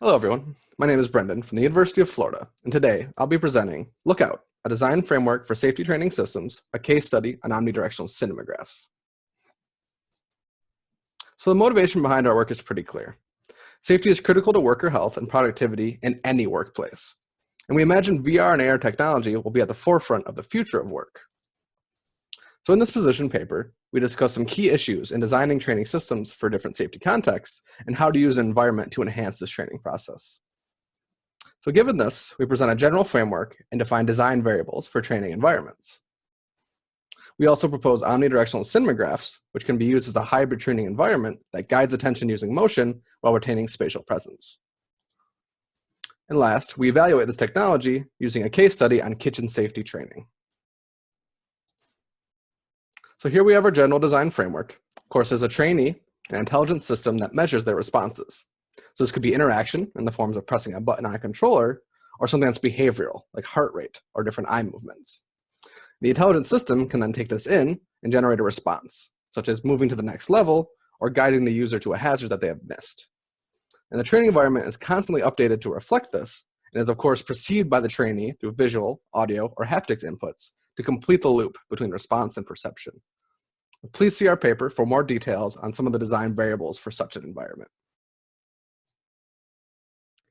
Hello everyone, my name is Brendan from the University of Florida, and today I'll be presenting Lookout, a design framework for safety training systems, a case study on omnidirectional cinemagraphs. So the motivation behind our work is pretty clear. Safety is critical to worker health and productivity in any workplace, and we imagine VR and AR technology will be at the forefront of the future of work. So in this position paper, we discuss some key issues in designing training systems for different safety contexts and how to use an environment to enhance this training process. So given this, we present a general framework and define design variables for training environments. We also propose omnidirectional cinemagraphs, which can be used as a hybrid training environment that guides attention using motion while retaining spatial presence. And last, we evaluate this technology using a case study on kitchen safety training. So here we have our general design framework. Of course, there's a trainee, an intelligent system that measures their responses. So this could be interaction in the forms of pressing a button on a controller, or something that's behavioral, like heart rate or different eye movements. The intelligent system can then take this in and generate a response, such as moving to the next level or guiding the user to a hazard that they have missed. And the training environment is constantly updated to reflect this, and is of course perceived by the trainee through visual, audio, or haptics inputs to complete the loop between response and perception. Please see our paper for more details on some of the design variables for such an environment.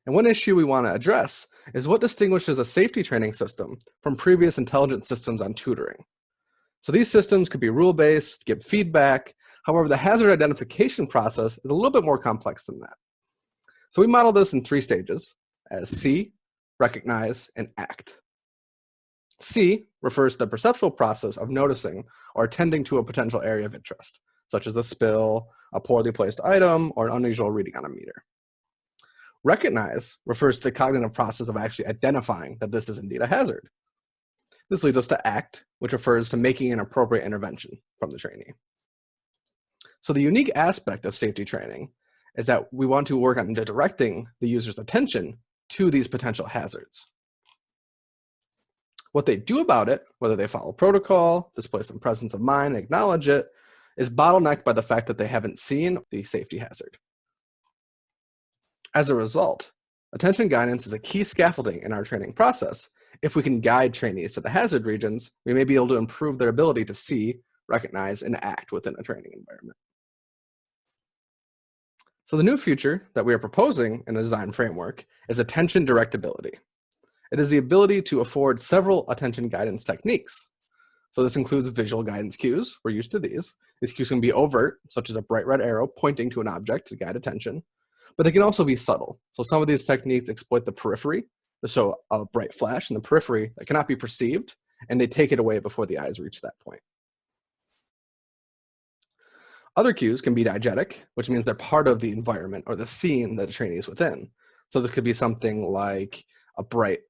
And one issue we want to address is what distinguishes a safety training system from previous intelligent systems on tutoring. So these systems could be rule-based, give feedback. However, the hazard identification process is a little bit more complex than that. So we model this in 3 stages as see, recognize, and act. C refers to the perceptual process of noticing or attending to a potential area of interest, such as a spill, a poorly placed item, or an unusual reading on a meter. Recognize refers to the cognitive process of actually identifying that this is indeed a hazard. This leads us to act, which refers to making an appropriate intervention from the trainee. So the unique aspect of safety training is that we want to work on directing the user's attention to these potential hazards. What they do about it, whether they follow protocol, display some presence of mind, acknowledge it, is bottlenecked by the fact that they haven't seen the safety hazard. As a result, attention guidance is a key scaffolding in our training process. If we can guide trainees to the hazard regions, we may be able to improve their ability to see, recognize, and act within a training environment. So the new feature that we are proposing in a design framework is attention directability. It is the ability to afford several attention guidance techniques. So this includes visual guidance cues. We're used to these. These cues can be overt, such as a bright red arrow pointing to an object to guide attention, but they can also be subtle. So some of these techniques exploit the periphery to show a bright flash in the periphery that cannot be perceived, and they take it away before the eyes reach that point. Other cues can be diegetic, which means they're part of the environment or the scene that the trainee is within. So this could be something like a bright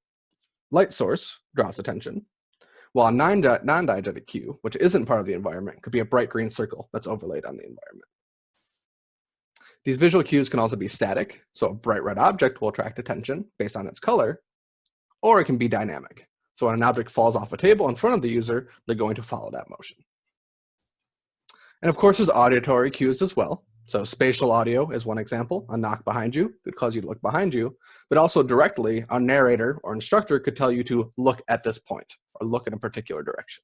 light source draws attention, while a non-diegetic cue, which isn't part of the environment, could be a bright green circle that's overlaid on the environment. These visual cues can also be static, so a bright red object will attract attention based on its color, or it can be dynamic. So when an object falls off a table in front of the user, they're going to follow that motion. And of course, there's auditory cues as well. So spatial audio is one example. A knock behind you could cause you to look behind you, but also directly, a narrator or instructor could tell you to look at this point or look in a particular direction.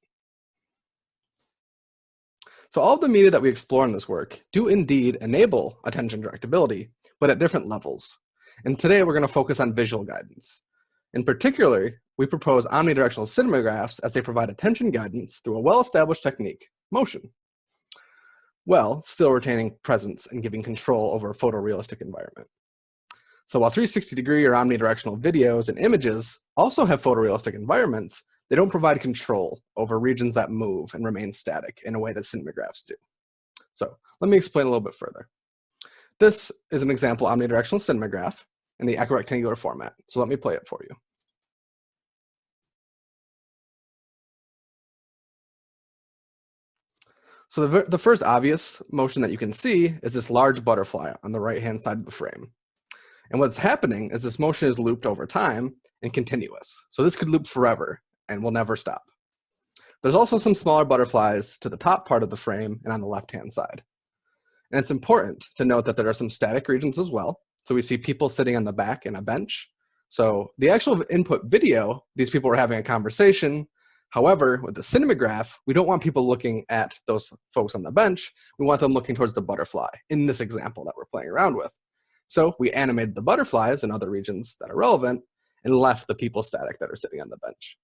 So all of the media that we explore in this work do indeed enable attention directability, but at different levels. And today we're going to focus on visual guidance. In particular, we propose omnidirectional cinemagraphs as they provide attention guidance through a well-established technique, motion, while still retaining presence and giving control over a photorealistic environment. So while 360-degree or omnidirectional videos and images also have photorealistic environments, they don't provide control over regions that move and remain static in a way that cinemagraphs do. So let me explain a little bit further. This is an example omnidirectional cinemagraph in the equirectangular format. So let me play it for you. So the first obvious motion that you can see is this large butterfly on the right-hand side of the frame. And what's happening is this motion is looped over time and continuous. So this could loop forever and will never stop. There's also some smaller butterflies to the top part of the frame and on the left-hand side. And it's important to note that there are some static regions as well. So we see people sitting on the back in a bench. So the actual input video, these people were having a conversation. However, with the Cinemag, we don't want people looking at those folks on the bench. We want them looking towards the butterfly in this example that we're playing around with. So we animated the butterflies and other regions that are relevant and left the people static that are sitting on the bench.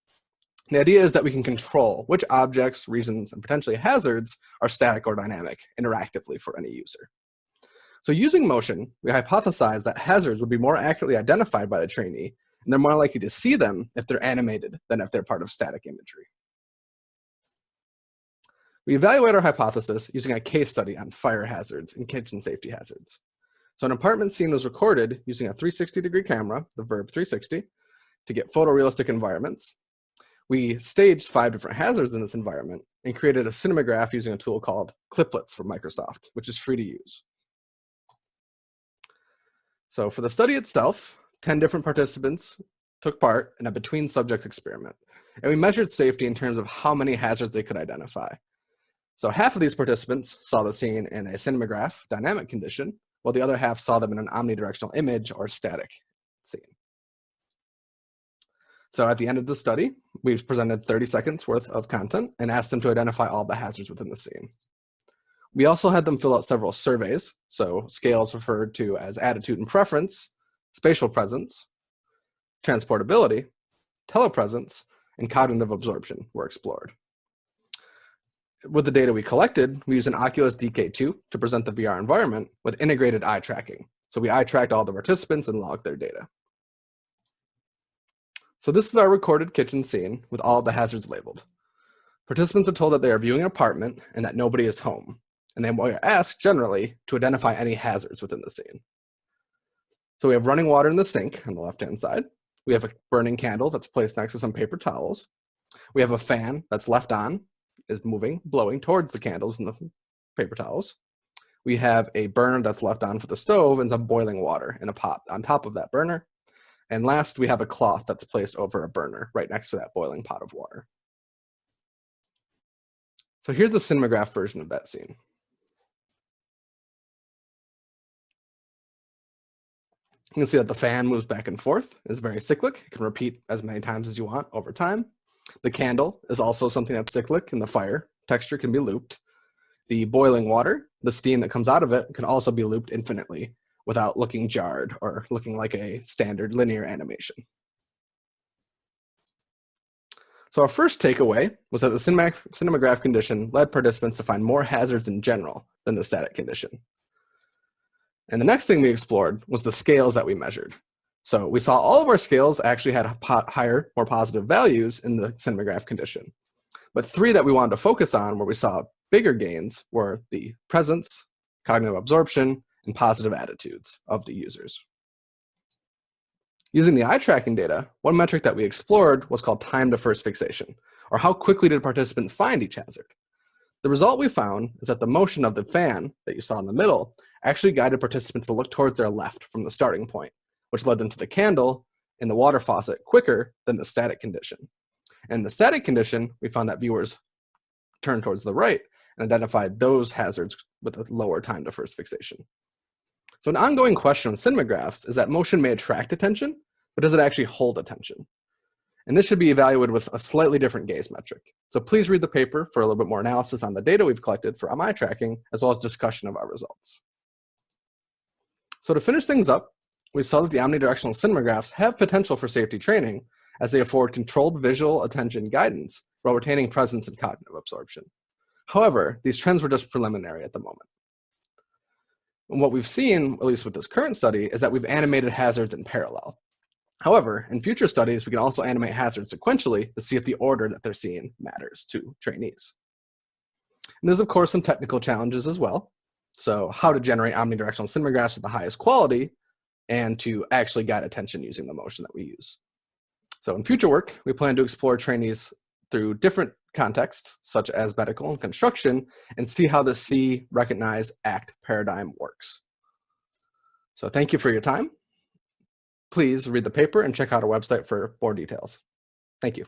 The idea is that we can control which objects, regions, and potentially hazards are static or dynamic interactively for any user. So using motion, we hypothesized that hazards would be more accurately identified by the trainee, and they're more likely to see them if they're animated than if they're part of static imagery. We evaluate our hypothesis using a case study on fire hazards and kitchen safety hazards. So an apartment scene was recorded using a 360-degree camera, the Verb 360, to get photorealistic environments. We staged 5 different hazards in this environment and created a Cinemag using a tool called Cliplets from Microsoft, which is free to use. So for the study itself, 10 different participants took part in a between subjects experiment, and we measured safety in terms of how many hazards they could identify. So half of these participants saw the scene in a Cinemag dynamic condition, while the other half saw them in an omnidirectional image or static scene. So at the end of the study, we presented 30 seconds worth of content and asked them to identify all the hazards within the scene. We also had them fill out several surveys, so scales referred to as attitude and preference, spatial presence, transportability, telepresence, and cognitive absorption were explored. With the data we collected, we used an Oculus DK2 to present the VR environment with integrated eye tracking. So we eye tracked all the participants and logged their data. So this is our recorded kitchen scene with all of the hazards labeled. Participants are told that they are viewing an apartment and that nobody is home, and they were asked generally to identify any hazards within the scene. So we have running water in the sink on the left-hand side. We have a burning candle that's placed next to some paper towels. We have a fan that's left on, is moving, blowing towards the candles and the paper towels. We have a burner that's left on for the stove and some boiling water in a pot on top of that burner. And last, we have a cloth that's placed over a burner right next to that boiling pot of water. So here's the Cinemag version of that scene. You can see that the fan moves back and forth. It's very cyclic. It can repeat as many times as you want over time. The candle is also something that's cyclic, and the fire texture can be looped. The boiling water, the steam that comes out of it, can also be looped infinitely without looking jarred or looking like a standard linear animation. So our first takeaway was that the Cinemag condition led participants to find more hazards in general than the static condition. And the next thing we explored was the scales that we measured. So we saw all of our scales actually had higher, more positive values in the Cinemag condition. But 3 that we wanted to focus on where we saw bigger gains were the presence, cognitive absorption, and positive attitudes of the users. Using the eye tracking data, one metric that we explored was called time to first fixation, or how quickly did participants find each hazard. The result we found is that the motion of the fan that you saw in the middle actually guided participants to look towards their left from the starting point, which led them to the candle and the water faucet quicker than the static condition. And in the static condition, we found that viewers turned towards the right and identified those hazards with a lower time to first fixation. So an ongoing question with Cinemagraphs is that motion may attract attention, but does it actually hold attention? And this should be evaluated with a slightly different gaze metric. So please read the paper for a little bit more analysis on the data we've collected for eye tracking, as well as discussion of our results. So to finish things up, we saw that the omnidirectional Cinemagraphs have potential for safety training as they afford controlled visual attention guidance while retaining presence and cognitive absorption. However, these trends were just preliminary at the moment. And what we've seen, at least with this current study, is that we've animated hazards in parallel. However, in future studies, we can also animate hazards sequentially to see if the order that they're seeing matters to trainees. And there's, of course, some technical challenges as well. So how to generate omnidirectional Cinemagraphs with the highest quality and to actually guide attention using the motion that we use. So in future work, we plan to explore trainees through different contexts, such as medical and construction, and see how the see, recognize, act paradigm works. So thank you for your time. Please read the paper and check out our website for more details. Thank you.